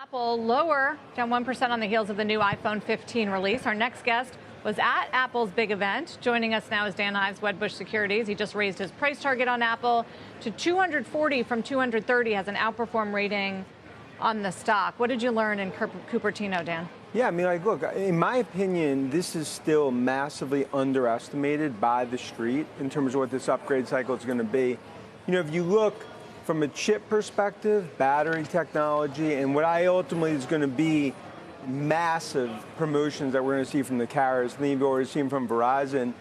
Apple lower, down 1% on the heels of the new iPhone 15 release. Our next guest was at Apple's big event. Joining us now is Dan Ives, Wedbush Securities. He just raised his price target on Apple to 240 from 230, has an outperform rating on the stock. What did you learn in Cupertino, Dan? Yeah, I mean, like, look, in my opinion, this is still massively underestimated by the street in terms of what this upgrade cycle is going to be. You know, if you look from a chip perspective, battery technology, and what I ultimately is going to be massive promotions that we're going to see from the carriers, and you've already seen from Verizon,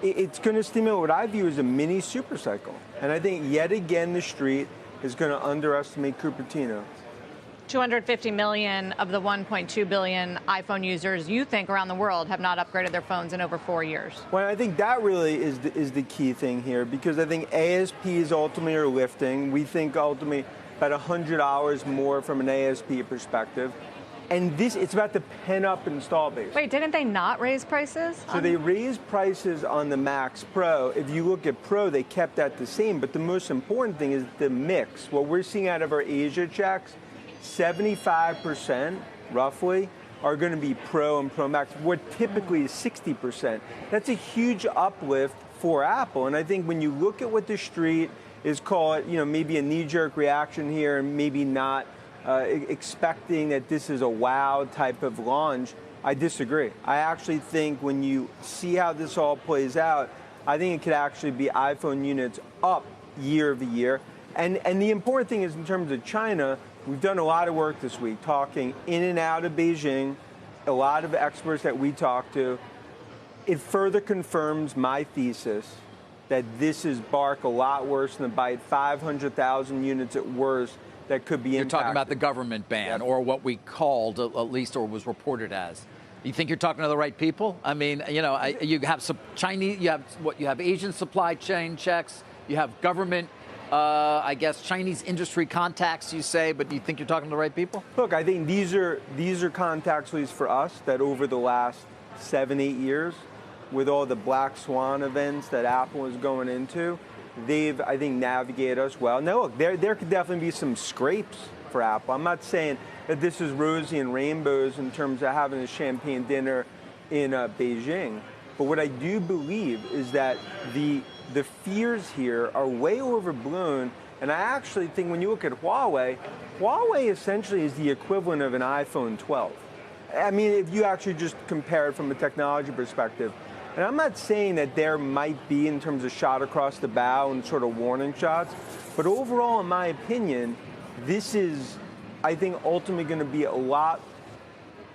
it's going to stimulate what I view as a mini super cycle. And I think yet again the street is going to underestimate Cupertino. 250 million of the 1.2 billion iPhone users you think around the world have not upgraded their phones in over 4 years. Well, I think that really is the key thing here, because I think ASPs ultimately are lifting. We think ultimately about $100 more from an ASP perspective. And it's about the pent-up install base. Wait, didn't they not raise prices? So they raised prices on the Max Pro. If you look at Pro, they kept that the same. But the most important thing is the mix. What we're seeing out of our Asia checks, 75% roughly are going to be Pro and Pro Max, what typically is 60%. That's a huge uplift for Apple. And I think when you look at what the street is called, maybe a knee-jerk reaction here and maybe not expecting that this is a wow type of launch, I disagree. I actually think when you see how this all plays out, I think it could actually be iPhone units up year over year. And the important thing is in terms of China, we've done a lot of work this week talking in and out of Beijing, a lot of experts that we talked to. It further confirms my thesis that this is bark a lot worse than a bite, 500,000 units at worst that could be impacted. You're talking about the government ban, or what we called, at least, or was reported as. You think you're talking to the right people? I mean, you have some Chinese, you have Asian supply chain checks, you have government, I guess, Chinese industry contacts, you say, but do you think you're talking to the right people? Look, I think these are contacts, at least for us, that over the last 7-8 years, with all the black swan events that Apple is going into, they've, I think, navigated us well. Now, look, there could definitely be some scrapes for Apple. I'm not saying that this is rosy and rainbows in terms of having a champagne dinner in Beijing. But what I do believe is that the fears here are way overblown. And I actually think when you look at Huawei essentially is the equivalent of an iPhone 12. I mean, if you actually just compare it from a technology perspective. And I'm not saying that there might be in terms of shot across the bow and sort of warning shots, but overall, in my opinion, this is, I think, ultimately going to be a lot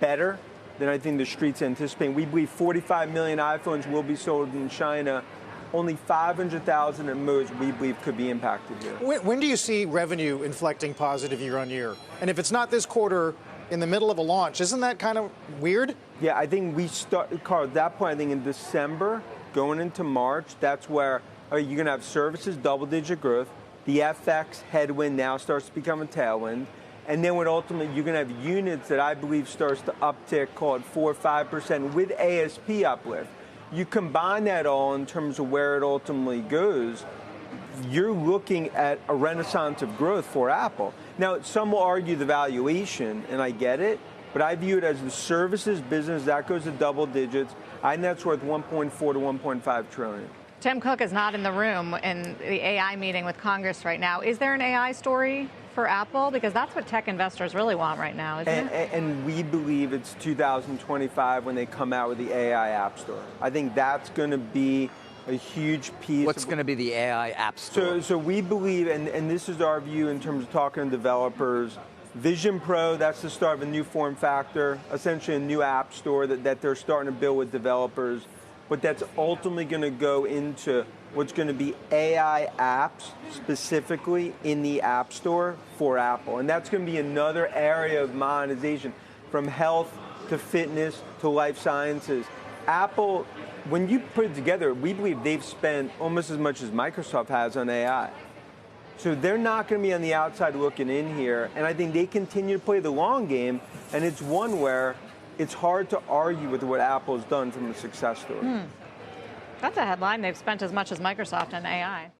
better than I think the street's anticipating. We believe 45 million iPhones will be sold in China. Only 500,000 at most, we believe, could be impacted here. When do you see revenue inflecting positive year on year? And if it's not this quarter, in the middle of a launch, isn't that kind of weird? Yeah, I think we start, Carl, at that point, I think in December, going into March, that's where you're going to have services, double-digit growth. The FX headwind now starts to become a tailwind. And then when ultimately you're going to have units that I believe starts to uptick, call it 4 or 5% with ASP uplift. You combine that all in terms of where it ultimately goes, you're looking at a renaissance of growth for Apple. Now, some will argue the valuation, and I get it, but I view it as the services business that goes to double digits. I think that's worth 1.4 to 1.5 trillion. Tim Cook is not in the room in the AI meeting with Congress right now. Is there an AI story for Apple? Because that's what tech investors really want right now, isn't it? And we believe it's 2025 when they come out with the AI App Store. I think that's going to be a huge piece. What's going to be the AI App Store? So we believe, and this is our view in terms of talking to developers, Vision Pro, that's the start of a new form factor, essentially a new app store that they're starting to build with developers, but that's ultimately going to go into what's going to be AI apps specifically in the App Store for Apple. And that's going to be another area of monetization, from health to fitness to life sciences. Apple, when you put it together, we believe they've spent almost as much as Microsoft has on AI. So they're not going to be on the outside looking in here. And I think they continue to play the long game. And it's one where it's hard to argue with what Apple's done from a success story. That's a headline. They've spent as much as Microsoft on AI.